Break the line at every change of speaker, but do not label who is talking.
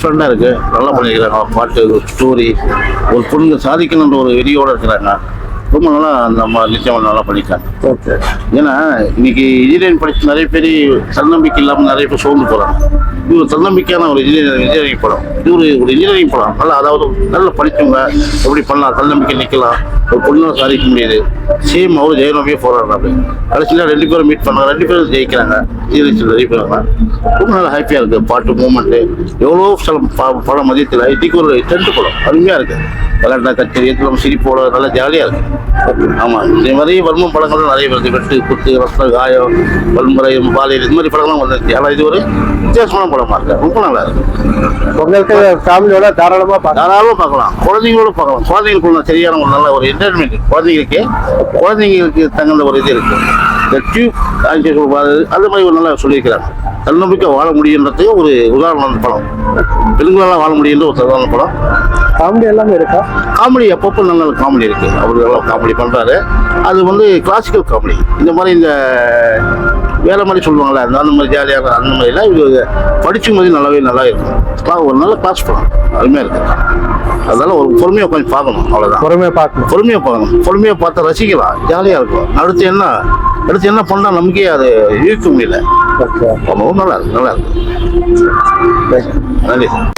டிஃப்ரெண்டாக இருக்குது, நல்லா பண்ணியிருக்கிறாங்க. பாட்டு, ஒரு ஸ்டோரி, ஒரு பொண்ணுங்க சாதிக்கணுன்ற ஒரு வெறியோடு இருக்கிறாங்க. ரொம்ப நல்லா நம்ம நிச்சயமாக நல்லா பண்ணியிருக்காங்க.
ஓகே.
ஏன்னா இன்னைக்கு இன்ஜினியரிங் படித்து நிறைய பேர் தன்னம்பிக்கை இல்லாமல் நிறைய பேர் சோர்ந்து போகிறாங்க. இது ஒரு தன்னம்பிக்கையான ஒரு இன்ஜினியரிங் படம். இது ஒரு இன்ஜினியரிங் படம். நல்லா, அதாவது நல்லா படித்தவங்க எப்படி பண்ணலாம், தன்னம்பிக்கை நிற்கலாம், ஒரு பொண்ணால் சாதிக்க முடியுது. சேம் அவரு ஜெயலலிதாவே போராடுறாரு. கடைசியில் 2 பேரும் மீட் பண்ணாங்க, 2 பேரும் ஜெயிக்கிறாங்க. நிறைய பேர் ரொம்ப நல்லா ஹாப்பியாக இருக்குது. பாட்டு மூமெண்ட்டு எவ்வளோ படம் மதியத்தில் இன்னைக்கு ஒரு டென்ட் படம் அருமையாக இருக்குது. விளையாட்டா கச்சேரி நம்ம சிரிப்போட நல்லா ஜாலியாக இருக்குது. ஆமாம், இதே மாதிரி வன்மம் படங்கள்லாம் நிறைய வருது. வெட்டு, குத்து, ரத்தம், காயம், வன்முறை, பாலியல், இது மாதிரி படங்கள்லாம் வந்துருச்சு. ஆனால் இது ஒரு வித்தியாசமான படமாக இருக்குது. ரொம்ப நல்லா இருக்குது.
உங்களுக்கு ஃபேமிலியோட தாராளமாக
பார்க்கலாம், குழந்தைங்களோட பார்க்கலாம். குழந்தைங்களுக்கு சரியான ஒரு நல்ல ஒரு என்டர்டைன்மெண்ட். குழந்தைங்களுக்கு தகுந்த ஒரு இது இருக்குது. இந்த டியூப் அது மாதிரி ஒரு நல்லா சொல்லியிருக்கிறாங்க. தன்னம்பிக்கை வாழ முடியுன்றதுக்கு ஒரு உதாரணம் அந்த படம். பெண்களெல்லாம் வாழ முடியுன்ற ஒரு உதாரண படம்.
காமெடி எல்லாமே இருக்கா?
காமெடி அப்பப்போ நல்ல காமெடி இருக்குது. அவர் நல்லா காமெடி பண்ணுறாரு. அது கிளாசிக்கல் காமெடி. இந்த மாதிரி இந்த வேலை மாதிரி சொல்லுவாங்களே, அந்த மாதிரி ஜாலியாக அந்த மாதிரிலாம் இது படிக்கும் போது நல்லா இருக்கும். ஒரு நல்ல கிளாஸ் படம் அருமையாக இருக்குது. அதனால ஒரு பொறுமையாக உட்காந்து பார்க்கணும். அவ்வளோதான், பொறுமையாக பார்க்கணும். பொறுமையாக பார்த்தா ரசிக்கலாம், ஜாலியாக இருக்கும். அடுத்து என்ன பண்ணால் நமக்கே அது ஈர்க்க முடியல. நல்லா இருக்கு. நன்றி சார்.